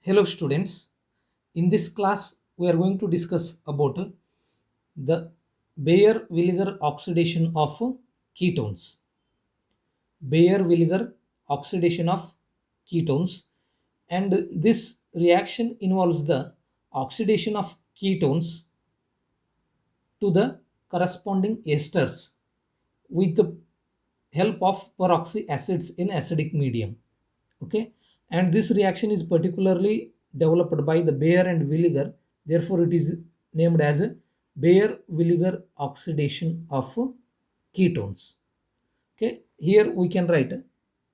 Hello students, in this class we are going to discuss about the Baeyer-Villiger oxidation of ketones. Baeyer-Villiger oxidation of ketones, and this reaction involves the oxidation of ketones to the corresponding esters with the help of peroxy acids in acidic medium. Okay, and this reaction is particularly developed by the Baeyer and Villiger, therefore it is named as a Baeyer-Villiger oxidation of ketones. Okay, here we can write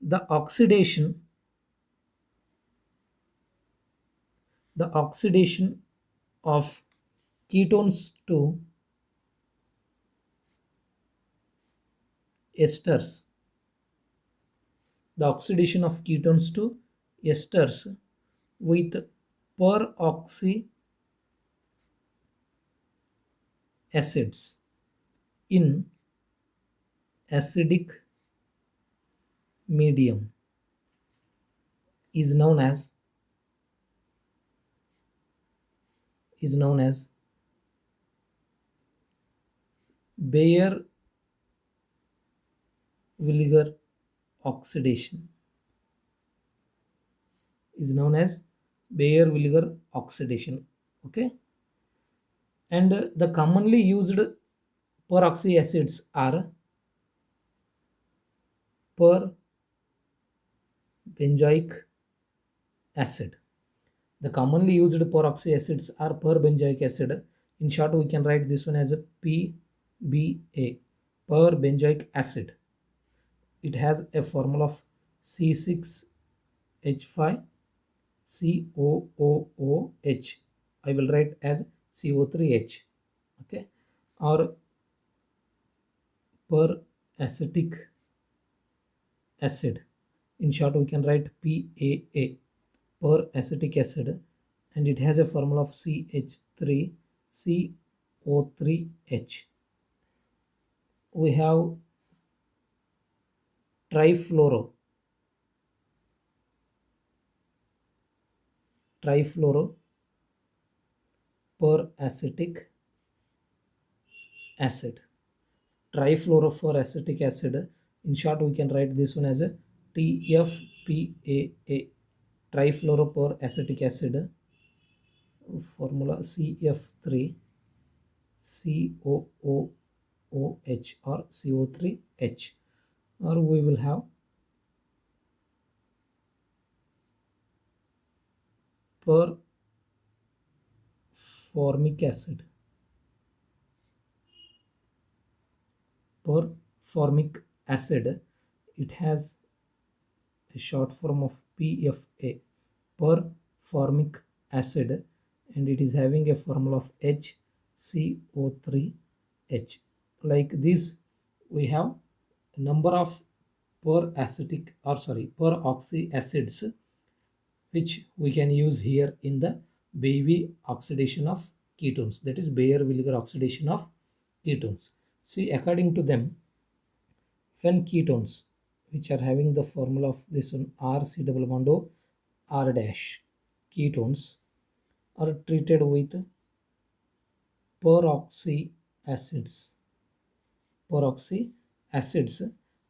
the oxidation of ketones to esters, the oxidation of ketones to esters with peroxy acids in acidic medium is known as Baeyer-Villiger oxidation Baeyer-Villiger oxidation. Okay, and the commonly used peroxy acids are perbenzoic acid. The commonly used peroxy acids are perbenzoic acid. In short, we can write this one as a PBA, perbenzoic acid. It has a formula of C6H5COOOH. I will write as CO3H. Okay, or peracetic acid. In short, we can write PAA, peracetic acid, and it has a formula of CH3CO3H. We have trifluoroacetic acid. Trifluoroacetic acid. In short, we can write this one as a TFPAA, trifluoroacetic acid, formula CF3COOOH or CO3H, or we will have performic acid. Performic acid, it has a short form of PFA, performic acid, and it is having a formula of HCO3H. Like this, we have a number of peroxy acids which we can use here in the Baeyer oxidation of ketones, that is Baeyer-Villiger oxidation of ketones. See, according to them, when ketones which are having the formula of this one RC double bond R dash, ketones are treated with peroxy acids.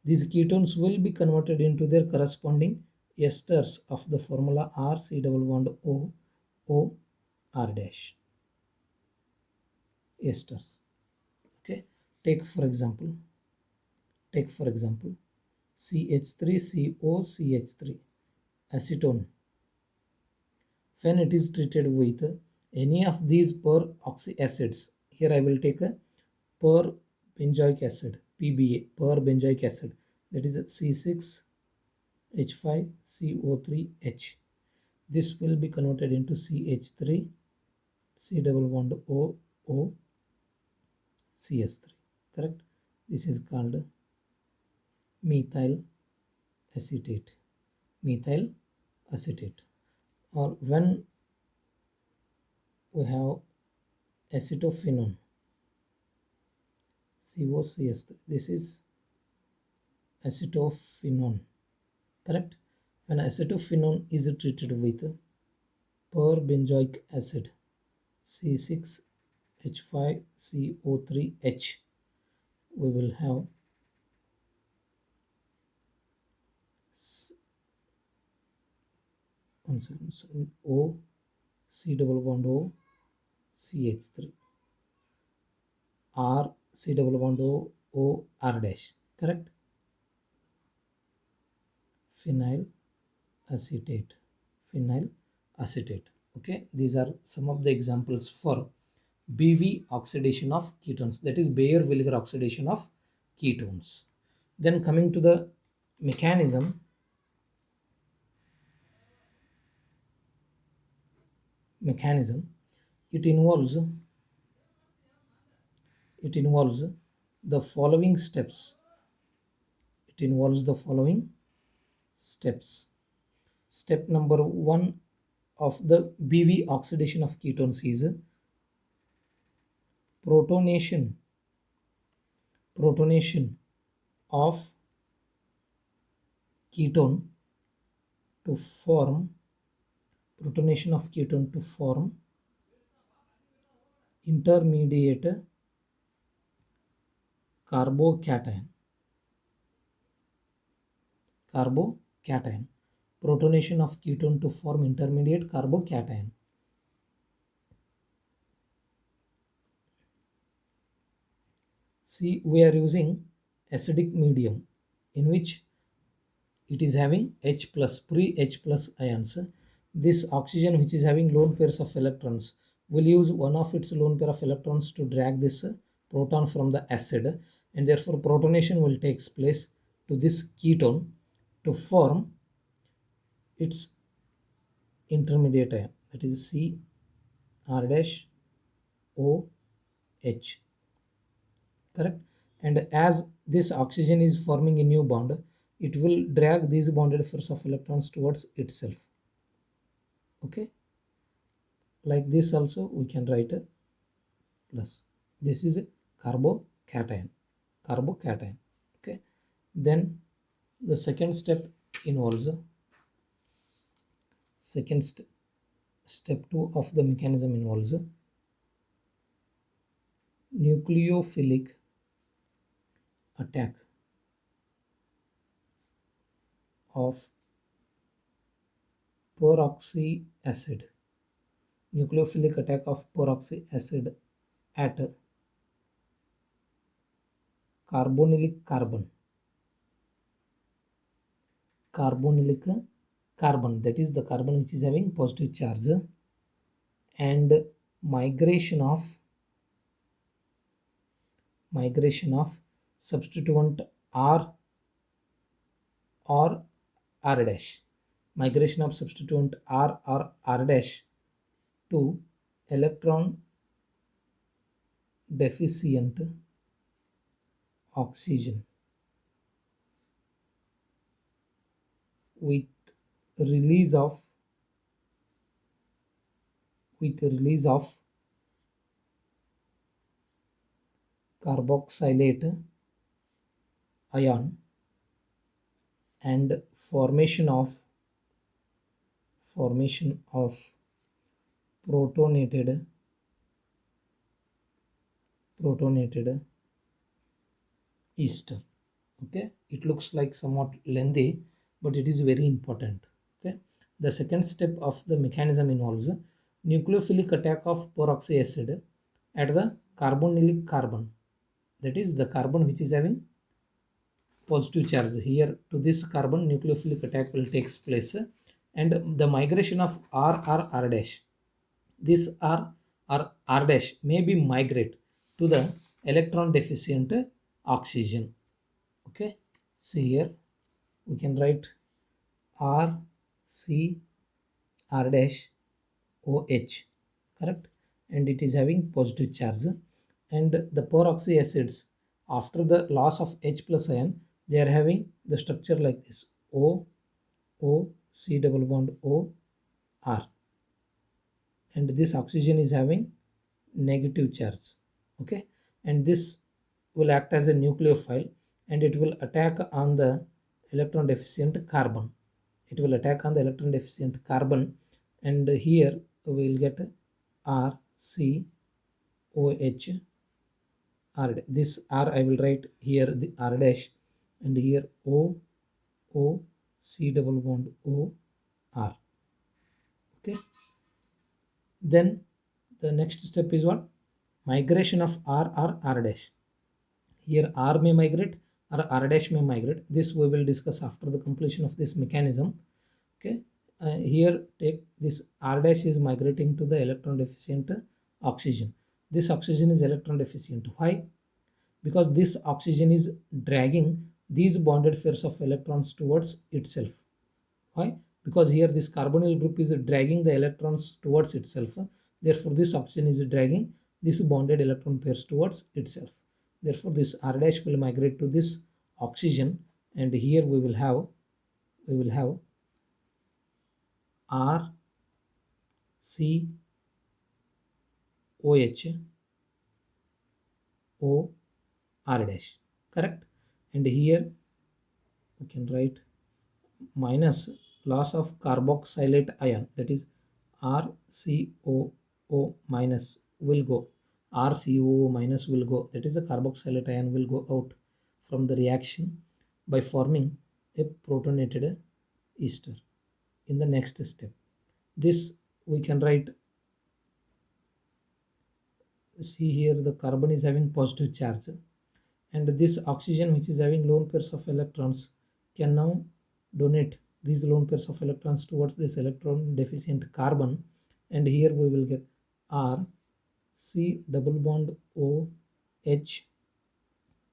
These ketones will be converted into their corresponding esters of the formula RC double bond O R dash, esters. Okay, take for example CH3COCH3 acetone. When it is treated with any of these peroxy acids, here I will take a perbenzoic acid, PBA, perbenzoic acid, that is C6H5CO3H. This will be converted into CH3 C double bond O CS3. Correct? This is called methyl acetate. Or when we have acetophenone, COCS3, this is acetophenone. Correct? When acetophenone is treated with per benzoic acid C6H5CO3H, we will have one second, so O, C double bond O, CH3, R, C double bond O, O, R dash, correct? Phenyl acetate, phenyl acetate. Okay, these are some of the examples for BV oxidation of ketones, that is Baeyer-Williger oxidation of ketones. Then coming to the mechanism, it involves the following steps. Step number 1 of the BV oxidation of ketones is protonation of ketone to form intermediate carbocation. Protonation of ketone to form intermediate carbocation. See, we are using acidic medium in which it is having H plus, pre-H plus ions. This oxygen which is having lone pairs of electrons will use one of its lone pair of electrons to drag this proton from the acid, and therefore protonation will take place to this ketone to form its intermediate ion, that is C R dash O H, correct? And as this oxygen is forming a new bond, it will drag these bonded pairs of electrons towards itself. Okay, like this also we can write a plus. This is a carbocation. Okay, then the second step involves step 2 of the mechanism involves nucleophilic attack of peroxy acid. Nucleophilic attack of peroxy acid at carbonylic carbon, that is the carbon which is having positive charge, and migration of substituent R or R dash, R dash to electron deficient oxygen with release of carboxylate ion and formation of protonated ester. Okay, it looks like somewhat lengthy, but it is very important. Okay, the second step of the mechanism involves nucleophilic attack of peroxy acid at the carbonylic carbon, that is the carbon which is having positive charge. Here to this carbon nucleophilic attack will take place, and the migration of R dash, this R dash may be migrate to the electron deficient oxygen. Okay, see here we can write R C R dash OH, correct? And it is having positive charge, and the peroxy acids after the loss of H plus ion, they are having the structure like this: O C double bond O R, and this oxygen is having negative charge. Okay, and this will act as a nucleophile, and it will attack on the electron deficient carbon. and here we will get R C O H R. This R I will write here the R dash, and here O O C double bond O R. Okay. Then the next step is what? Migration of R dash. Here R may migrate or R dash may migrate. This we will discuss after the completion of this mechanism. Okay. Here take this R dash is migrating to the electron deficient oxygen. This oxygen is electron deficient. Why? Because this oxygen is dragging these bonded pairs of electrons towards itself. Why? Because here this carbonyl group is dragging the electrons towards itself. Therefore, this oxygen is dragging this bonded electron pairs towards itself. Therefore, this R dash will migrate to this oxygen, and here we will have R C O H O R dash, correct? And here we can write minus loss of carboxylate ion, that is RCOO minus will go, RCOO minus will go, that is the carboxylate ion will go out from the reaction by forming a protonated ester in the next step. This we can write, see here the carbon is having positive charge, and this oxygen which is having lone pairs of electrons can now donate these lone pairs of electrons towards this electron deficient carbon, and here we will get R C double bond O H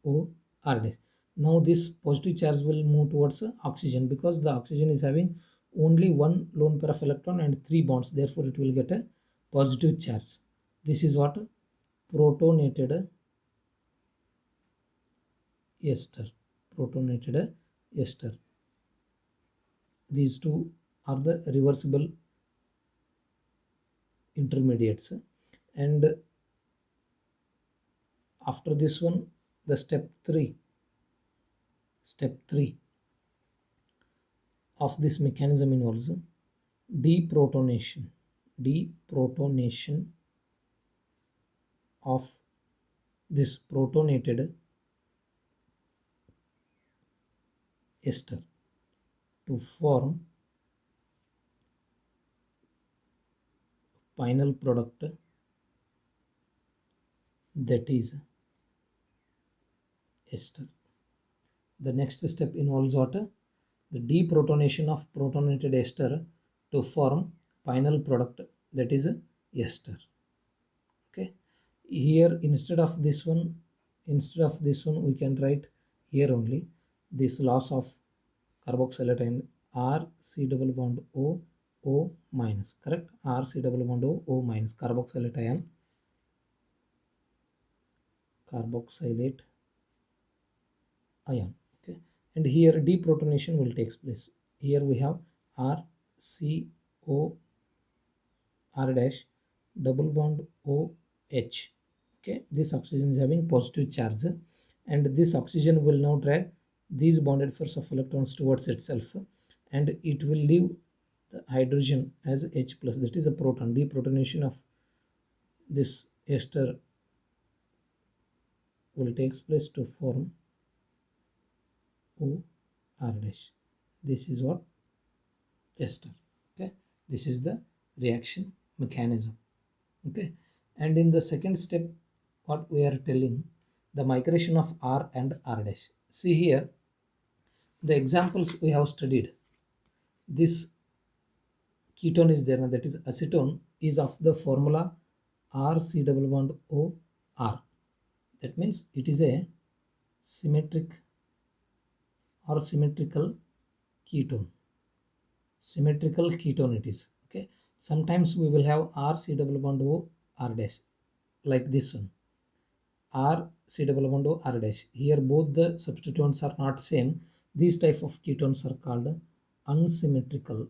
O R dash. Now this positive charge will move towards oxygen, because the oxygen is having only one lone pair of electron and 3 bonds, therefore it will get a positive charge. This is what? Protonated ester. Protonated ester. These two are the reversible intermediates, and after this one, the step 3 of this mechanism involves deprotonation of this protonated ester to form final product, that is ester. The next step involves what? The deprotonation of protonated ester to form final product, that is ester. Okay. Here instead of this one we can write here only this loss of carboxylate ion R C double bond O O minus, correct? R C double bond O O minus, carboxylate ion, carboxylate ion. Okay, and here deprotonation will take place. Here we have R C O R dash double bond O H. Okay, this oxygen is having positive charge, and this oxygen will now drag these bonded pairs of electrons towards itself, and it will leave the hydrogen as H plus, that is a proton. Deprotonation of this ester will takes place to form O R dash. This is what? Ester. Okay, this is the reaction mechanism. Okay, and in the second step, what we are telling, the migration of R and R dash. See here, the examples we have studied, this ketone is there, that is acetone, is of the formula R C double bond O R. That means it is a symmetric or symmetrical ketone. Symmetrical ketone it is. Okay, sometimes we will have R C double bond O R dash, like this one, R C double bond O R dash. Here both the substituents are not same. These type of ketones are called unsymmetrical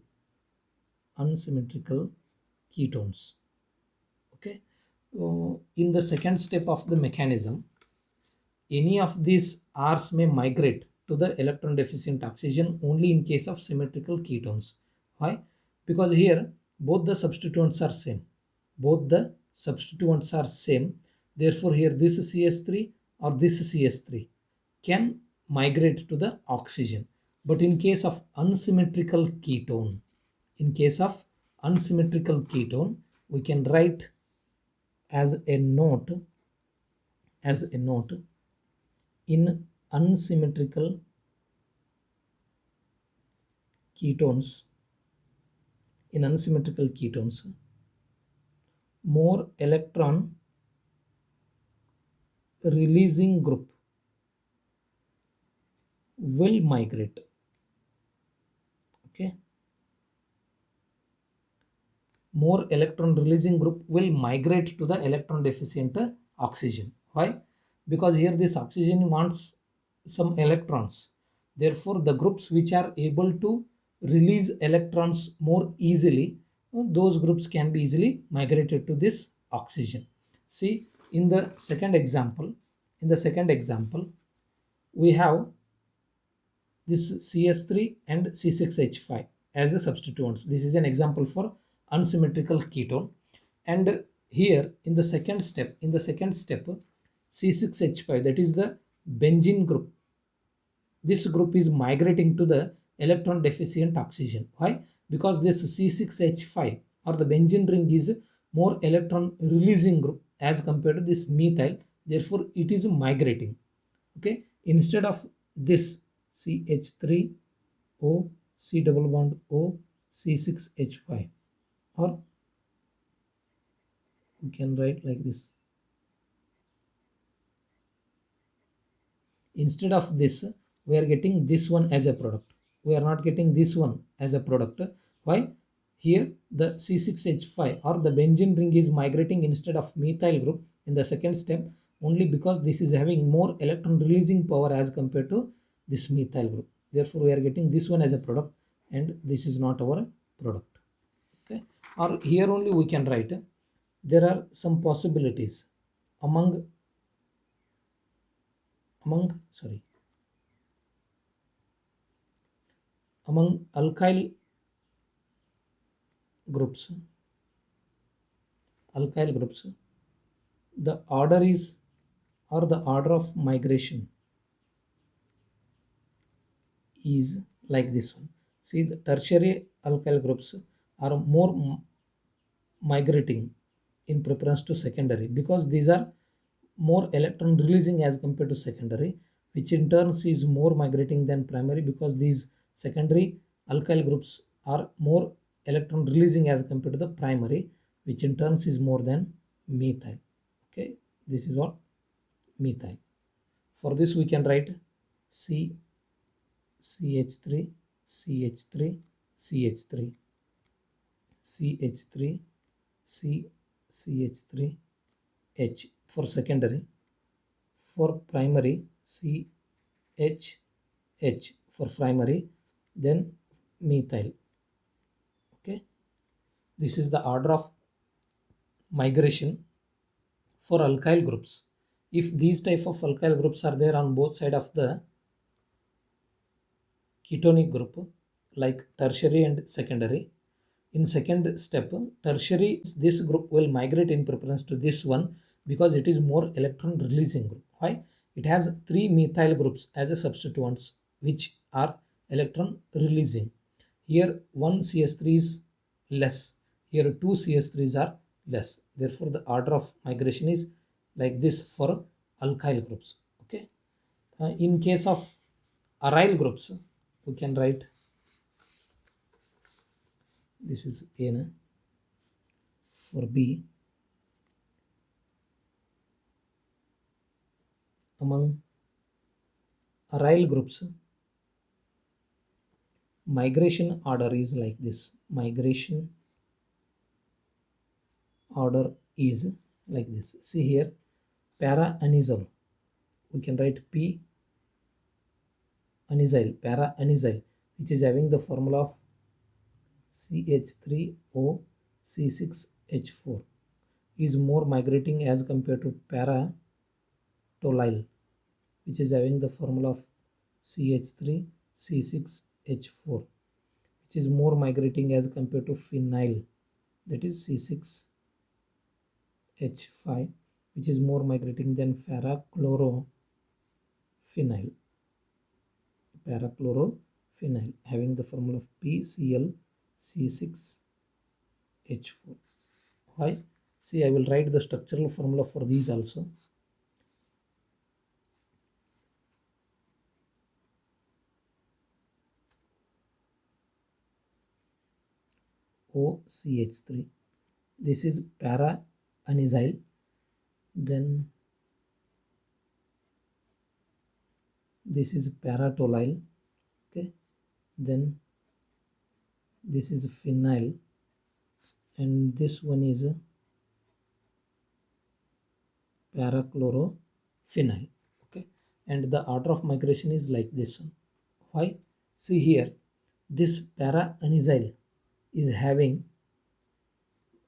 ketones. Okay, in the second step of the mechanism, any of these R's may migrate to the electron deficient oxygen only in case of symmetrical ketones. Why? Because here both the substituents are same, both the substituents are same. Therefore here this cs3 or this cs3 can migrate to the oxygen. But in case of unsymmetrical ketone, in case of unsymmetrical ketone, we can write as a note, as a note, in unsymmetrical ketones, in unsymmetrical ketones, more electron releasing group will migrate. Okay, more electron releasing group will migrate to the electron deficient oxygen. Why? Because here this oxygen wants some electrons. Therefore the groups which are able to release electrons more easily, those groups can be easily migrated to this oxygen. See, in the second example, in the second example, we have this CS3 and C6H5 as a substituents. This is an example for unsymmetrical ketone. And here in the second step, C6H5, that is the benzene group, this group is migrating to the electron deficient oxygen. Why? Because this C6H5 or the benzene ring is more electron releasing group as compared to this methyl. Therefore it is migrating. Okay, instead of this CH3O, C double bond O, C6H5, or we can write like this. Instead of this, we are getting this one as a product. We are not getting this one as a product. Why? Here the C6H5 or the benzene ring is migrating instead of methyl group in the second step, only because this is having more electron releasing power as compared to this methyl group. Therefore we are getting this one as a product and this is not our product. Okay, or here only we can write, there are some possibilities among alkyl groups, the order is, or the order of migration is like this one. See, the tertiary alkyl groups are more migrating in preference to secondary, because these are more electron releasing as compared to secondary, which in turn is more migrating than primary, because these secondary alkyl groups are more electron releasing as compared to the primary, which in turn is more than methyl. Okay, this is what methyl. For this we can write C, CH3, CH3, CH3, CH3, C, CH3, H for secondary. For primary, C, H, H for primary, then methyl. Okay, this is the order of migration for alkyl groups. If these type of alkyl groups are there on both sides of the ketonic group, like tertiary and secondary, in second step, tertiary, this group will migrate in preference to this one because it is more electron releasing group. Why? It has 3 methyl groups as a substituents which are electron releasing. Here 1 CS3 is less, here 2 CS3s are less. Therefore the order of migration is like this for alkyl groups. Okay, in case of aryl groups, we can write, this is A. For B, among aryl groups, migration order is like this. Migration order is like this. See here, para-anisole, we can write P anisile, para-anisile, which is having the formula of CH3O, C6H4, is more migrating as compared to para-toluene, which is having the formula of CH3, C6H4, which is more migrating as compared to phenyl, that is C6H5, which is more migrating than parachlorophenyl. Parachlorophenyl having the formula of PClC6H4. Why? See, I will write the structural formula for these also. OCH3. This is para-anisile. Then this is paratolyle. Okay. Then this is phenyl, and this one is parachlorophenyl. Okay. And the order of migration is like this one. Why? See here, this para-anisile is having,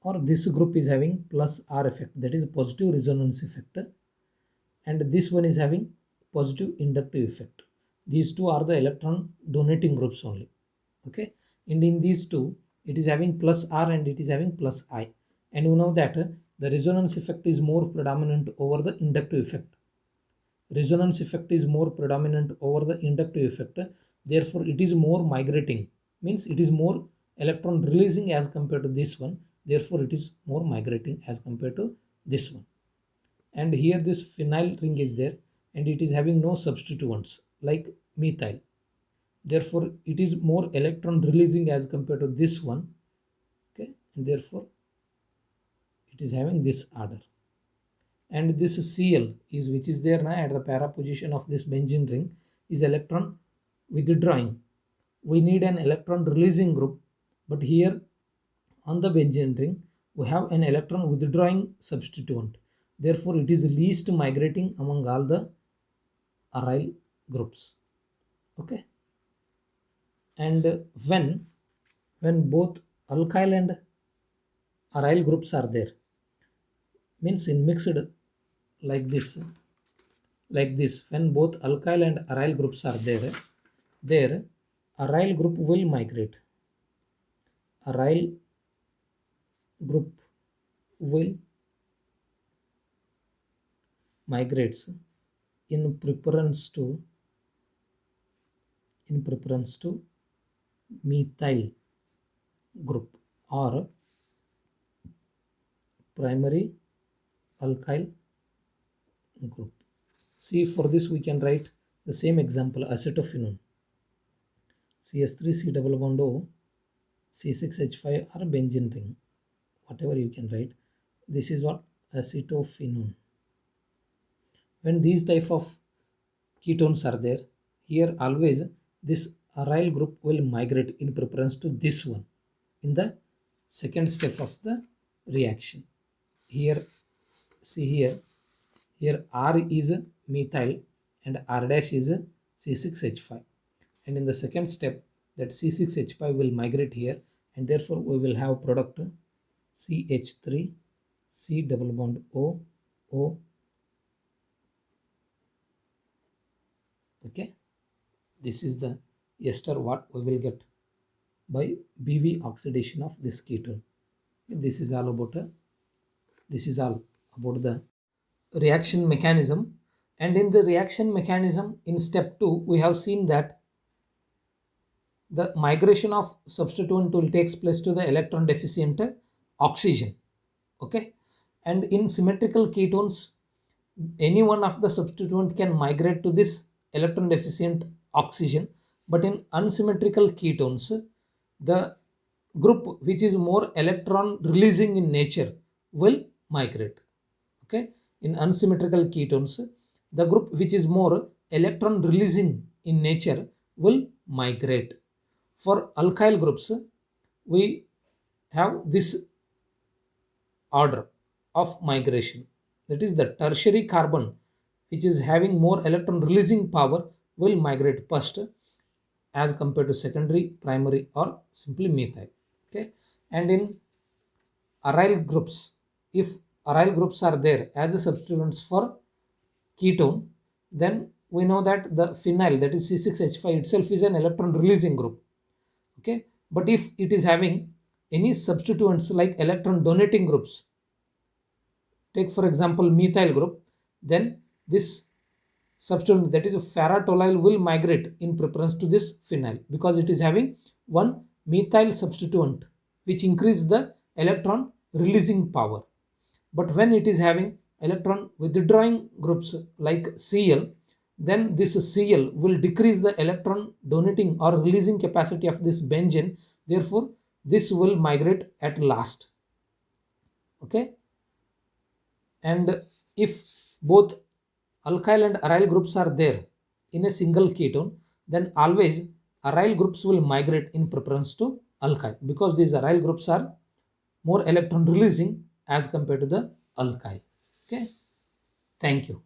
or this group is having plus R effect, that is positive resonance effect, and this one is having positive inductive effect. These two are the electron donating groups only. Okay, and in these two it is having plus R and it is having plus I, and you know that the resonance effect is more predominant over the inductive effect. Resonance effect is more predominant over the inductive effect, therefore it is more migrating, means it is more electron releasing as compared to this one, therefore it is more migrating as compared to this one. And here this phenyl ring is there, and it is having no substituents like methyl, therefore it is more electron releasing as compared to this one. Okay, and therefore it is having this order. And this Cl is, which is there now at the para position of this benzene ring, is electron withdrawing. We need an electron releasing group, but here on the benzene ring we have an electron withdrawing substituent, therefore it is least migrating among all the aryl groups. Okay, and when both alkyl and aryl groups are there, means in mixed like this, when both alkyl and aryl groups are there, aryl group will migrate. Aryl group will migrates in preference to methyl group or primary alkyl group. See, for this we can write the same example: acetophenone, CS3 C double bond O, C6H5 or benzene ring, whatever you can write. This is what acetophenone. When these type of ketones are there, here always this aryl group will migrate in preference to this one in the second step of the reaction. Here, see here R is methyl and R dash is C6H5, and in the second step that C6H5 will migrate here, and therefore we will have product CH3 C double bond O O. Okay, this is the ester what we will get by BV oxidation of this ketone. This is all about the reaction mechanism. And in the reaction mechanism in step 2 we have seen that the migration of substituent will takes place to the electron deficient oxygen. Okay, and in symmetrical ketones any one of the substituent can migrate to this electron deficient oxygen, but in unsymmetrical ketones the group which is more electron releasing in nature will migrate. Okay, in unsymmetrical ketones the group which is more electron releasing in nature will migrate. For alkyl groups we have this order of migration, that is the tertiary carbon which is having more electron releasing power will migrate first as compared to secondary, primary or simply methyl. Okay, and in aryl groups, if aryl groups are there as a substituents for ketone, then we know that the phenyl, that is C6H5 itself, is an electron releasing group. Okay, but if it is having any substituents like electron donating groups, take for example methyl group, then this substituent, that is a faratolyl, will migrate in preference to this phenyl because it is having one methyl substituent which increase the electron releasing power. But when it is having electron withdrawing groups like Cl, then this Cl will decrease the electron donating or releasing capacity of this benzene. Therefore, this will migrate at last. Okay. And if both alkyl and aryl groups are there in a single ketone, then always aryl groups will migrate in preference to alkyl because these aryl groups are more electron releasing as compared to the alkyl. Okay. Thank you.